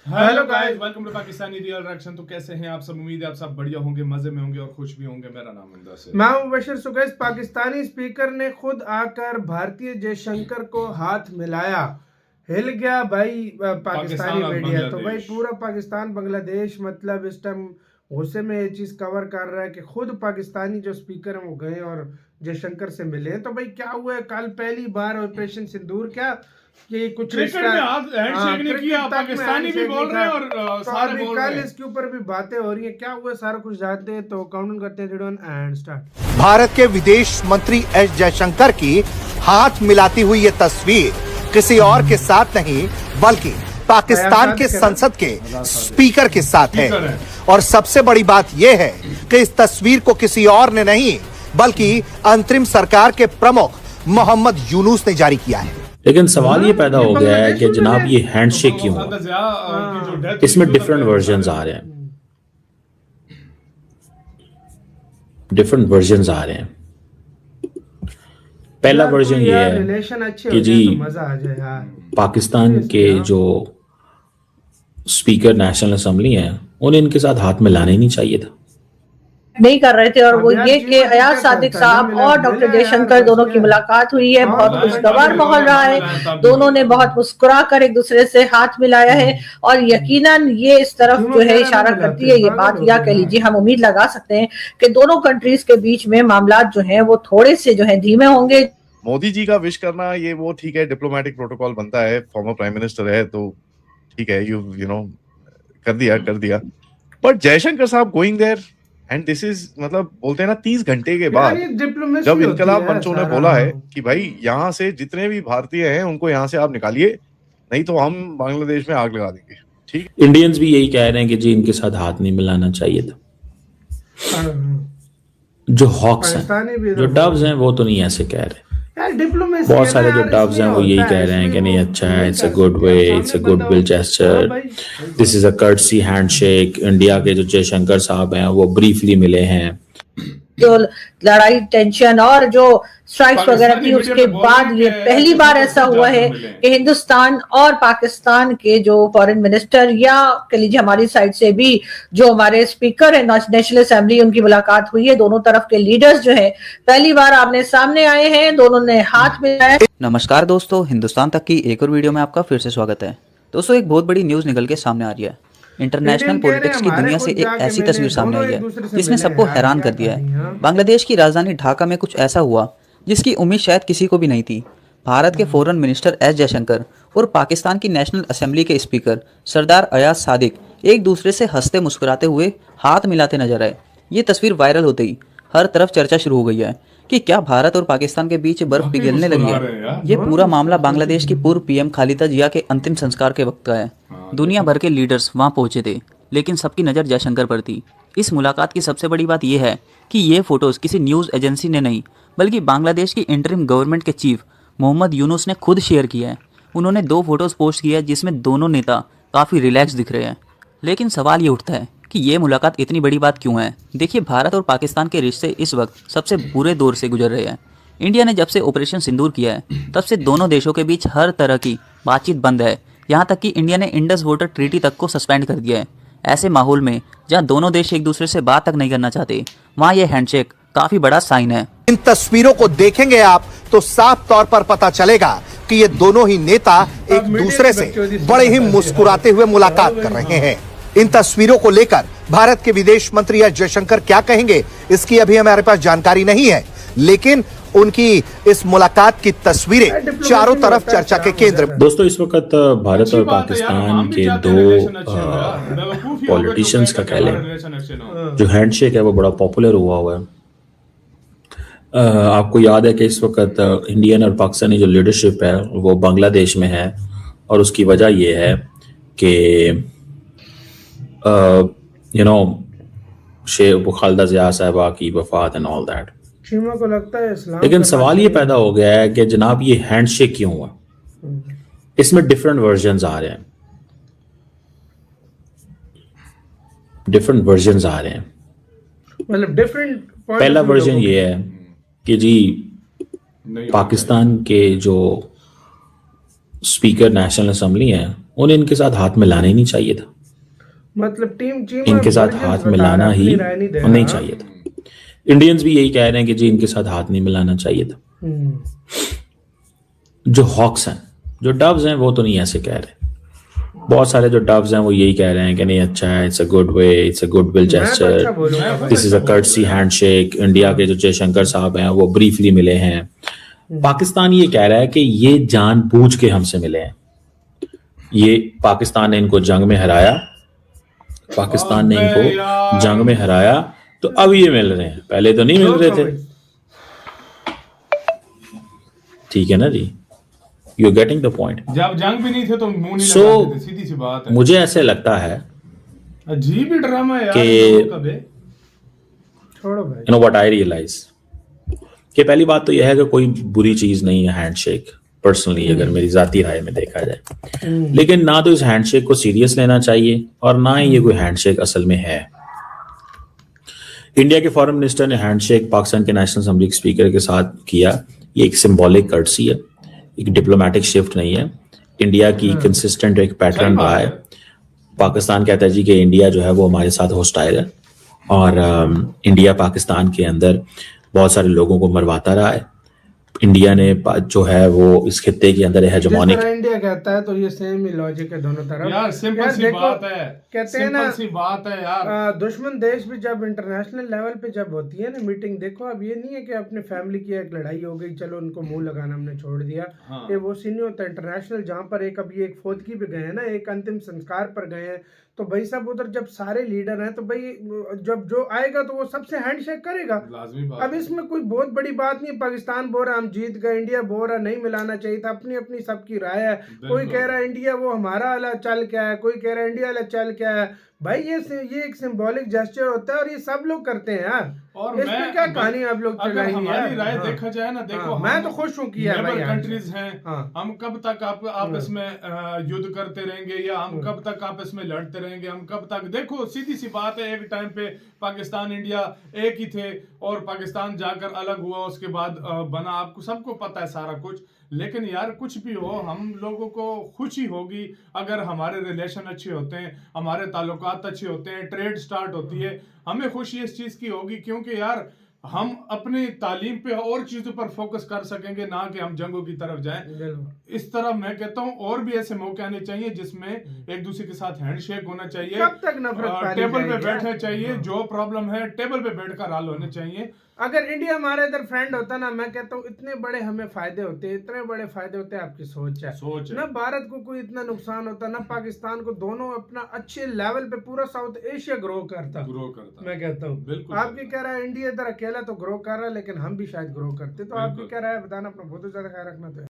Hello guys, welcome to Pakistani real reaction. तो कैसे हैं आप सब? उम्मीद है आप सब बढ़िया होंगे, मजे में होंगे और खुश भी होंगे। मेरा नाम मुंदस है। मैं हूं Bashir. So guys, Pakistani speaker ने खुद आकर भारतीय जयशंकर को हाथ मिलाया। हिल गया भाई पाकिस्तानी और मीडिया। तो भाई बांग्लादेश। पूरा पाकिस्तान बांग्लादेश मतलब इस टाइम गुस्से में ये चीज कवर कर रहा है कि खुद पाकिस्तानी जो स्पीकर हैं वो गए और जयशंकर से मिले। तो भाई क्या हुआ है, कल पहली बार ऑपरेशन सिंदूर क्या कि कुछ क्रिकेट में हाथ हैंडशेक नहीं किया, पाकिस्तानी भी बोल रहे हैं और तो सारे अभी बोल रहे कल हैं। इसके ऊपर भी बातें हो रही है। क्या हुआ सारा कुछ जानते हैं, तो काउंट करते हैं 3 2 1 एंड स्टार्ट। भारत के विदेश मंत्री एस जयशंकर की हाथ मिलाती हुई ये तस्वीर किसी और के साथ नहीं बल्कि पाकिस्तान के संसद के स्पीकर के साथ है। और सबसे बड़ी बात यह है कि इस तस्वीर को किसी और ने नहीं बल्कि अंतरिम सरकार के प्रमुख मोहम्मद यूनुस ने जारी किया है। लेकिन सवाल ये पैदा हो गया है कि जनाब ये हैंडशेक क्यों हुआ? इसमें डिफरेंट वर्जन्स आ रहे हैं, पहला वर्जन ये है कि जी पाकिस्तान के जो स्पीकर नेशनल असेंबली हैं उन्हें इनके साथ हाथ मिलाना ही नहीं चाहिए था। नहीं कर रहे थे और वो ये कि अयाज सादिक साहब और डॉक्टर जयशंकर दोनों की मुलाकात हुई है। बहुत खुशगवार माहौल रहा है, दोनों ने बहुत मुस्कुरा कर एक दूसरे से हाथ मिलाया है और यकीनन ये इस तरफ जो है इशारा करती है ये बात, या कह लीजिए हम उम्मीद लगा सकते हैं कि दोनों कंट्रीज के बीच में मामलात जो हैं वो थोड़े से जो है धीमे होंगे। मोदी जी का विश करना ये वो ठीक है, डिप्लोमेटिक प्रोटोकॉल बनता है, फॉर्मर प्राइम मिनिस्टर है तो ठीक है, यू नो कर दिया। बट जयशंकर साहब going there and this is मतलब बोलते हैं ना 30 घंटे के बाद जब इनकलाब मंचों ने बोला है कि भाई यहाँ से जितने भी भारतीय हैं उनको यहाँ से आप निकालिए, नहीं तो हम बांग्लादेश में आग लगा देंगे। ठीक, इंडियंस भी यही कह रहे हैं कि जी इनके साथ हाथ नहीं मिलाना चाहिए था। जो हॉक्स हैं, जो डव्स हैं, वो तो नहीं ऐसे कह रहे। बहुत सारे जो डव्स हैं वो यही कह रहे हैं कि नहीं अच्छा है, it's a good way, it's a good will gesture, this is a courtesy handshake. India के जो जयशंकर साहब हैं वो ब्रीफली मिले हैं। जो लड़ाई टेंशन और जो स्ट्राइक्स वगैरह थी उसके बाद ये पहली बार ऐसा हुआ है कि हिंदुस्तान और पाकिस्तान के जो फॉरेन मिनिस्टर या कह लीजिए हमारी साइड से भी जो हमारे स्पीकर है नेशनल असेंबली, उनकी मुलाकात हुई है। दोनों तरफ के लीडर्स जो है पहली बार आमने सामने आए हैं, दोनों ने हाथ मिलाया। नमस्कार दोस्तों, हिंदुस्तान तक की एक और वीडियो में आपका फिर से स्वागत है। दोस्तों, एक बहुत बड़ी न्यूज निकल के सामने आ रही है। इंटरनेशनल पॉलिटिक्स की दुनिया से एक ऐसी तस्वीर सामने आई है जिसने सबको हैरान कर दिया है। बांग्लादेश की राजधानी ढाका में कुछ ऐसा हुआ जिसकी उम्मीद शायद किसी को भी नहीं थी। भारत के फॉरेन मिनिस्टर एस जयशंकर और पाकिस्तान की नेशनल असेंबली के स्पीकर सरदार अयाज सादिक एक दूसरे से हंसते मुस्कुराते हुए हाथ मिलाते नजर आए। ये तस्वीर वायरल होते ही हर तरफ चर्चा शुरू हो गई है कि क्या भारत और पाकिस्तान के बीच बर्फ पिघलने लगी है। ये पूरा मामला बांग्लादेश की पूर्व पीएम खालिदा जिया के अंतिम संस्कार के वक्त का है। दुनिया भर के लीडर्स वहां पहुंचे थे, लेकिन सबकी नज़र जयशंकर पर थी। इस मुलाकात की सबसे बड़ी बात यह है कि ये फोटोज किसी न्यूज़ एजेंसी ने नहीं बल्कि बांग्लादेश की इंटरिम गवर्नमेंट के चीफ मोहम्मद यूनुस ने खुद शेयर किया है। उन्होंने 2 फोटोज पोस्ट किया है जिसमें दोनों नेता काफ़ी रिलैक्स दिख रहे हैं। लेकिन सवाल ये उठता है कि ये मुलाकात इतनी बड़ी बात क्यों है। देखिए, भारत और पाकिस्तान के रिश्ते इस वक्त सबसे बुरे दौर से गुजर रहे हैं। इंडिया ने जब से ऑपरेशन सिंदूर किया है तब से दोनों देशों के बीच हर तरह की बातचीत बंद है। यहाँ तक कि इंडिया ने इंडस वाटर ट्रीटी तक को सस्पेंड कर दिया है। ऐसे माहौल में जहाँ दोनों देश एक दूसरे से बात तक नहीं करना चाहते, वहाँ ये हैंडशेक काफी बड़ा साइन है। इन तस्वीरों को देखेंगे आप तो साफ तौर पर पता चलेगा कि ये दोनों ही नेता एक दूसरे से बड़े ही मुस्कुराते हुए मुलाकात कर रहे हैं। इन तस्वीरों को लेकर भारत के विदेश मंत्री एस जयशंकर क्या कहेंगे, इसकी अभी हमारे पास जानकारी नहीं है, लेकिन उनकी इस मुलाकात की तस्वीरें चारों तरफ चर्चा के केंद्र में। दोस्तों, इस वक्त भारत और पाकिस्तान के 2 पॉलिटिशियंस का कह लें जो हैंडशेक है वो बड़ा पॉपुलर हुआ है। आपको याद है कि इस वक्त इंडियन और पाकिस्तानी जो लीडरशिप है वो बांग्लादेश में है और उसकी वजह ये है कि शेख खालिदा जिया साहिबा की वफात एंड ऑल दैट। को लगता है इस्लाम। लेकिन सवाल ये पैदा हो गया है कि जनाब ये हैंडशेक क्यों हुआ? इसमें डिफरेंट वर्जन्स आ रहे हैं, मतलब डिफरेंट। पहला वर्जन ये है कि जी पाकिस्तान के जो स्पीकर नेशनल असेंबली हैं उन्हें इनके साथ हाथ मिलाना ही नहीं चाहिए था। मतलब टीम इनके साथ हाथ मिलाना ही नहीं चाहिए था। इंडियंस भी यही कह रहे हैं कि जी इनके साथ हाथ नहीं मिलाना चाहिए था। जो हॉक्स हैं, जो डव्स हैं, वो तो नहीं ऐसे कह रहे। बहुत सारे जो डव्स हैं वो यही कह रहे हैं कि नहीं अच्छा है, it's a good way, it's a good will gesture, this is a courtesy handshake. India के जो जयशंकर साहब हैं वो ब्रीफली मिले हैं। पाकिस्तान ये कह रहा है कि ये जानबूझ के हमसे मिले हैं। ये पाकिस्तान ने इनको जंग में हराया, पाकिस्तान ने इनको जंग में हराया, तो अब ये मिल रहे हैं, पहले तो नहीं मिल रहे थे। ठीक है ना जी, यू गेटिंग द पॉइंट। जब जंग भी नहीं थे तो मुंह नहीं लगाते थे, सीधी सी बात है। मुझे ऐसे लगता है अजीब ही ड्रामा है यार कि छोड़ो भाई। You know what I realise कि पहली बात तो यह है कि कोई बुरी चीज नहीं है हैंडशेक, पर्सनली अगर मेरी जाती राय में देखा जाए। लेकिन ना तो इस हैंडशेक को सीरियस लेना चाहिए और ना ही ये कोई हैंडशेक असल में है। इंडिया के फॉरेन मिनिस्टर ने हैंडशेक पाकिस्तान के नेशनल असेंबली के स्पीकर के साथ किया। ये एक सिंबॉलिक कर्टसी है, एक डिप्लोमेटिक शिफ्ट नहीं है। इंडिया की कंसिस्टेंट एक पैटर्न रहा है। पाकिस्तान कहता है जी कि इंडिया जो है वो हमारे साथ होस्टाइल है और इंडिया पाकिस्तान के अंदर बहुत सारे लोगों को मरवाता रहा है। इंडिया ने जो है वो इस खित्ते के अंदर हेजेमोनिक, इंडिया कहता है तो ये सेम ही लॉजिक है दोनों तरफ। यार सिंपल सी बात है, कहते हैं ना सी बात है यार, दुश्मन देश भी जब इंटरनेशनल लेवल पे जब होती है ना मीटिंग, देखो अब ये नहीं है कि अपने फैमिली की एक लड़ाई हो गई चलो उनको मुंह लगाना हमने छोड़ दिया। ये वो सीन नहीं होता इंटरनेशनल, जहाँ पर एक अभी एक फौतगी पे गए हैं ना, एक अंतिम संस्कार पर गए हैं, तो भाई साहब उधर जब सारे लीडर हैं तो भाई जब जो आएगा तो वो सबसे हैंडशेक करेगा। अब इसमें कोई बहुत बड़ी बात नहीं। पाकिस्तान बोल रहा हम जीत गए, इंडिया बोल रहा नहीं मिलाना चाहिए था। अपनी अपनी सबकी राय है। कोई कह रहा है इंडिया वो हमारा वाला चल क्या है, कोई कह रहा है इंडिया वाला चल क्या है। भाई ये एक सिंबॉलिक जेस्चर होता है और ये सब लोग करते हैं यार। और इसमें क्या कहानी आप लोग अगर हमारी राय देखा जाए ना, देखो मैं तो खुश हूँ कि कंट्रीज हैं, हम कब तक आपस में युद्ध करते रहेंगे या हम कब तक आपस में लड़ते रहेंगे, हम कब तक। देखो सीधी सी बात है, एक टाइम पे पाकिस्तान इंडिया एक ही थे और पाकिस्तान जाकर अलग हुआ, उसके बाद बना, आपको सबको पता है सारा कुछ। लेकिन यार कुछ भी हो, हम लोगों को खुशी होगी अगर हमारे रिलेशन अच्छे होते हैं, हमारे ताल्लुकात अच्छे होते हैं, ट्रेड स्टार्ट होती है, हमें खुशी इस चीज की होगी क्योंकि यार हम अपनी तालीम पे और चीजों पर फोकस कर सकेंगे, ना कि हम जंगों की तरफ जाएं। इस तरफ मैं कहता हूँ और भी ऐसे मौके आने चाहिए जिसमें एक दूसरे के साथ हैंडशेक होना चाहिए, कब तक नफरत टेबल पे बैठना चाहिए, जो प्रॉब्लम है टेबल पे बैठकर हल होने चाहिए। अगर इंडिया हमारे इधर फ्रेंड होता ना, मैं कहता हूँ इतने बड़े हमें फायदे होते, इतने बड़े फायदे होते। आपकी सोच है ना, भारत को कोई इतना नुकसान होता ना, पाकिस्तान को, दोनों अपना अच्छे लेवल पे पूरा साउथ एशिया ग्रो करता। मैं कहता हूँ आपकी कह रहा है इंडिया इधर अकेला तो ग्रो कर रहा है, लेकिन हम भी शायद ग्रो करते। तो आपकी कह रहा है बताना, अपना बहुत ज्यादा ख्याल रखना चाहिए।